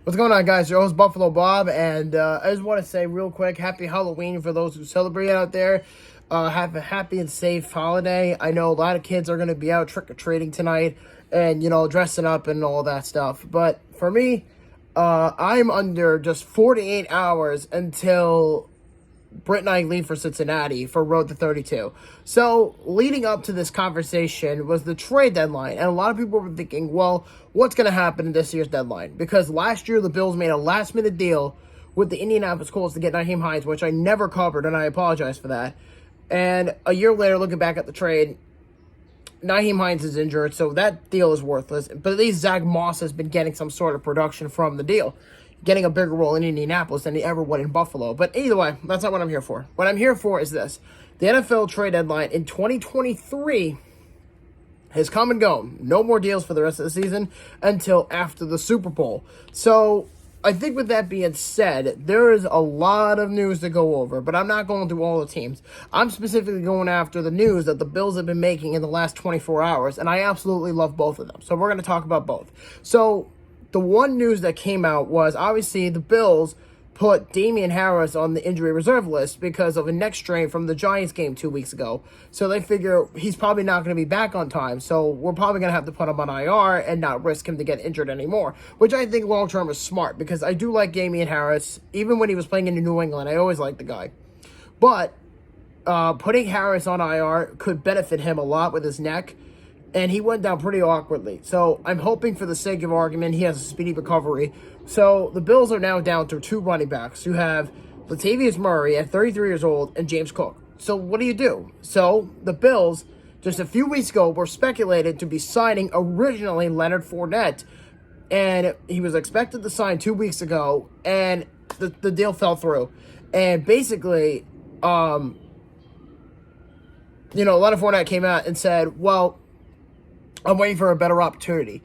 What's going on, guys? Your host, Buffalo Bob, and I just want to say real quick, happy Halloween for those who celebrate out there. Have a happy and safe holiday. I know a lot of kids are going to be out trick-or-treating tonight and, dressing up and all that stuff. But for me, I'm under just 48 hours until Britt and I leave for Cincinnati for Road to 32. So, leading up to this conversation was the trade deadline. And a lot of people were thinking, well, what's going to happen in this year's deadline? Because last year, the Bills made a last-minute deal with the Indianapolis Colts to get Nyheim Hines, which I never covered, and I apologize for that. And a year later, looking back at the trade, Nyheim Hines is injured, so that deal is worthless. But at least Zach Moss has been getting some sort of production from the deal, getting a bigger role in Indianapolis than he ever would in Buffalo. But either way, that's not what I'm here for. What I'm here for is this. The NFL trade deadline in 2023 has come and gone. No more deals for the rest of the season until after the Super Bowl. So I think with that being said, there is a lot of news to go over, but I'm not going through all the teams. I'm specifically going after the news that the Bills have been making in the last 24 hours, and I absolutely love both of them. So we're going to talk about both. So the one news that came out was, obviously, the Bills put Damian Harris on the injury reserve list because of a neck strain from the Giants game 2 weeks ago. So they figure he's probably not going to be back on time, so we're probably going to have to put him on IR and not risk him to get injured anymore, which I think long-term is smart because I do like Damian Harris. Even when he was playing in New England, I always liked the guy. But putting Harris on IR could benefit him a lot with his neck, and he went down pretty awkwardly. So I'm hoping, for the sake of argument, he has a speedy recovery. So the Bills are now down to two running backs who have Latavius Murray at 33 years old and James Cook. So what do you do? So the Bills, just a few weeks ago, were speculated to be signing originally Leonard Fournette, and he was expected to sign 2 weeks ago, and the deal fell through. And basically, Leonard Fournette came out and said, well, I'm waiting for a better opportunity.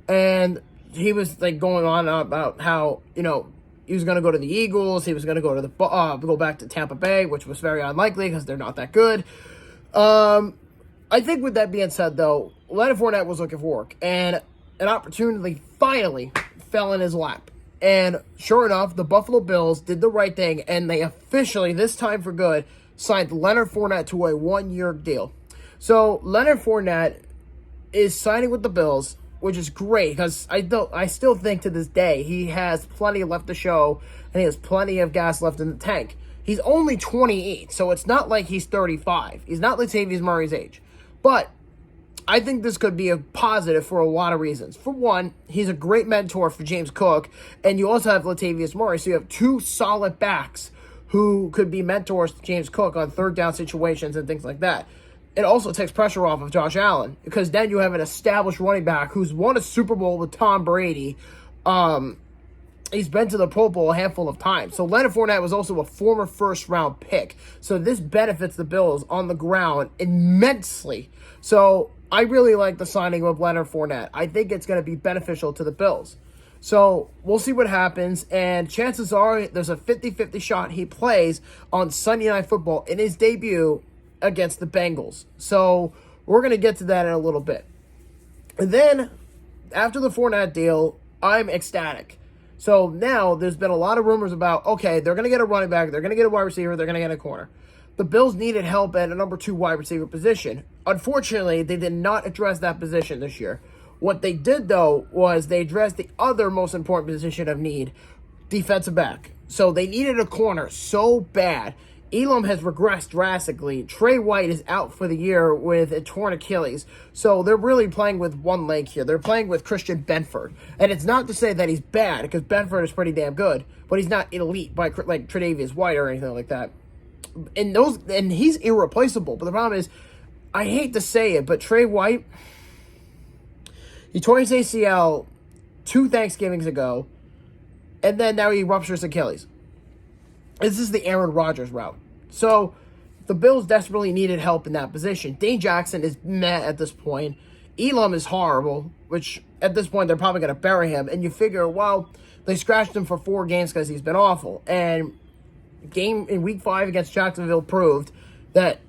And he was going on about how, he was going to go to the Eagles. He was going to go back to Tampa Bay, which was very unlikely because they're not that good. I think with that being said, though, Leonard Fournette was looking for work, and an opportunity finally fell in his lap. And sure enough, the Buffalo Bills did the right thing, and they officially, this time for good, signed Leonard Fournette to a one-year deal. So Leonard Fournette is signing with the Bills, which is great because I still think to this day he has plenty left to show and he has plenty of gas left in the tank. He's only 28, so it's not like he's 35. He's not Latavius Murray's age. But I think this could be a positive for a lot of reasons. For one, he's a great mentor for James Cook, and you also have Latavius Murray, so you have two solid backs who could be mentors to James Cook on third down situations and things like that. It also takes pressure off of Josh Allen because then you have an established running back who's won a Super Bowl with Tom Brady. He's been to the Pro Bowl a handful of times. So Leonard Fournette was also a former first-round pick. So this benefits the Bills on the ground immensely. So I really like the signing of Leonard Fournette. I think it's going to be beneficial to the Bills. So we'll see what happens, and chances are there's a 50-50 shot he plays on Sunday Night Football in his debut against the Bengals. So we're going to get to that in a little bit. And then, after the Fournette deal, I'm ecstatic. So now there's been a lot of rumors about, okay, they're going to get a running back, they're going to get a wide receiver, they're going to get a corner. The Bills needed help at a number 2 wide receiver position. Unfortunately, they did not address that position this year. What they did, though, was they addressed the other most important position of need, defensive back. So they needed a corner so bad. Elam has regressed drastically. Trey White is out for the year with a torn Achilles. So they're really playing with one leg here. They're playing with Christian Benford. And it's not to say that he's bad, because Benford is pretty damn good, but he's not elite like Tre'Davious White or anything like that. And he's irreplaceable. But the problem is, I hate to say it, but Trey White, he tore his ACL 2 Thanksgivings ago, and then now he ruptures Achilles. This is the Aaron Rodgers route. So the Bills desperately needed help in that position. Dane Jackson is meh at this point. Elam is horrible, which at this point they're probably going to bury him. And you figure, well, they scratched him for 4 games because he's been awful. And game in Week 5 against Jacksonville proved that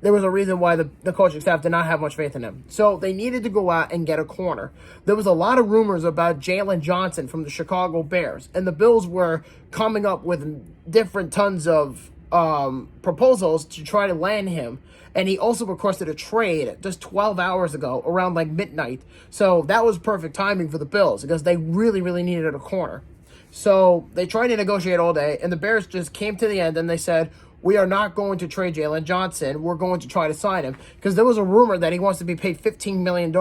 there was a reason why the coaching staff did not have much faith in him. So they needed to go out and get a corner. There was a lot of rumors about Jalen Johnson from the Chicago Bears, and the Bills were coming up with different tons of proposals to try to land him. And he also requested a trade just 12 hours ago, around like midnight. So that was perfect timing for the Bills because they really, really needed a corner. So they tried to negotiate all day, and the Bears just came to the end and they said, we are not going to trade Jalen Johnson. We're going to try to sign him. Because there was a rumor that he wants to be paid $15 million.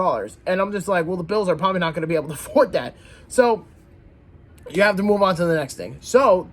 And I'm just like, well, the Bills are probably not going to be able to afford that. So you have to move on to the next thing. So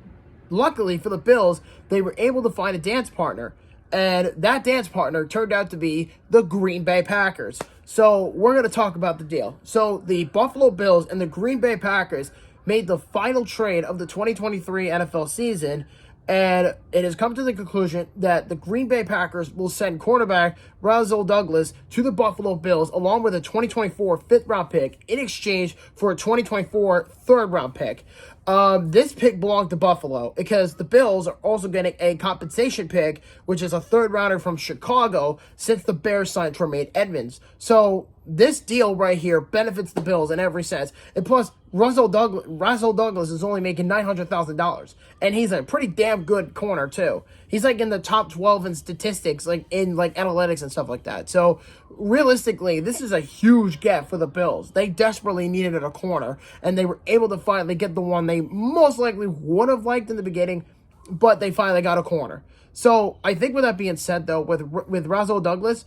luckily for the Bills, they were able to find a dance partner. And that dance partner turned out to be the Green Bay Packers. So we're going to talk about the deal. So the Buffalo Bills and the Green Bay Packers made the final trade of the 2023 NFL season. And it has come to the conclusion that the Green Bay Packers will send cornerback Rasul Douglas to the Buffalo Bills along with a 2024 fifth-round pick in exchange for a 2024 third-round pick. This pick belonged to Buffalo because the Bills are also getting a compensation pick, which is a third-rounder from Chicago since the Bears signed Tremaine Edmonds. So this deal right here benefits the Bills in every sense. And plus, Rasul Douglas is only making $900,000, and he's a pretty damn good corner too. He's like in the top 12 in statistics, like in like analytics and stuff like that. So realistically, this is a huge get for the Bills. They desperately needed a corner, and they were able to finally get the one they most likely would have liked in the beginning, but they finally got a corner. So I think with that being said, though, with Rasul Douglas,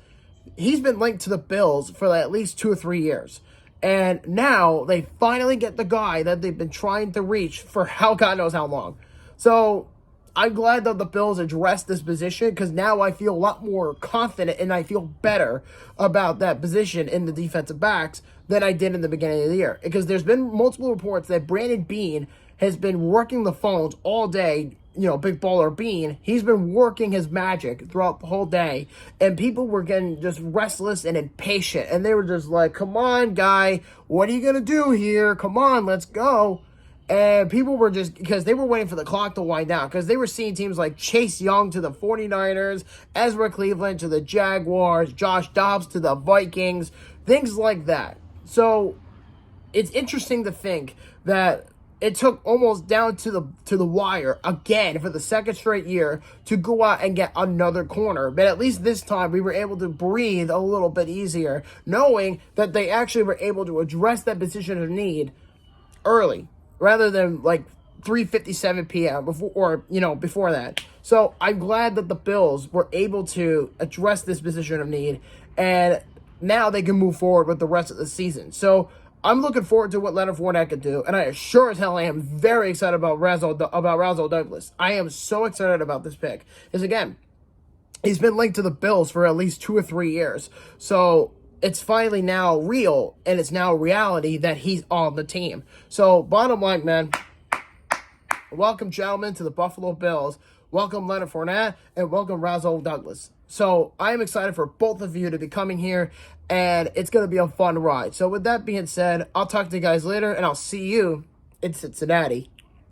he's been linked to the Bills for at least 2 or 3 years. And now they finally get the guy that they've been trying to reach for God knows how long. So I'm glad that the Bills addressed this position because now I feel a lot more confident and I feel better about that position in the defensive backs than I did in the beginning of the year. Because there's been multiple reports that Brandon Beane has been working the phones all day. You know, big baller Beane, he's been working his magic throughout the whole day, and people were getting just restless and impatient, and they were just like, come on, guy, what are you going to do here? Come on, let's go. And people were just, because they were waiting for the clock to wind down, because they were seeing teams like Chase Young to the 49ers, Ezra Cleveland to the Jaguars, Josh Dobbs to the Vikings, things like that. So it's interesting to think that it took almost down to the wire again for the second straight year to go out and get another corner. But at least this time we were able to breathe a little bit easier, knowing that they actually were able to address that position of need early, rather than like 3:57 p.m. before that. So I'm glad that the Bills were able to address this position of need, and now they can move forward with the rest of the season. So I'm looking forward to what Leonard Fournette can do, and I sure as hell I am very excited about Rasul Douglas. I am so excited about this pick. Because again, he's been linked to the Bills for at least 2 or 3 years. So it's finally now real, and it's now reality that he's on the team. So bottom line, man, welcome, gentlemen, to the Buffalo Bills. Welcome, Leonard Fournette, and welcome, Rasul Douglas. So I am excited for both of you to be coming here, and it's going to be a fun ride. So with that being said, I'll talk to you guys later, and I'll see you in Cincinnati.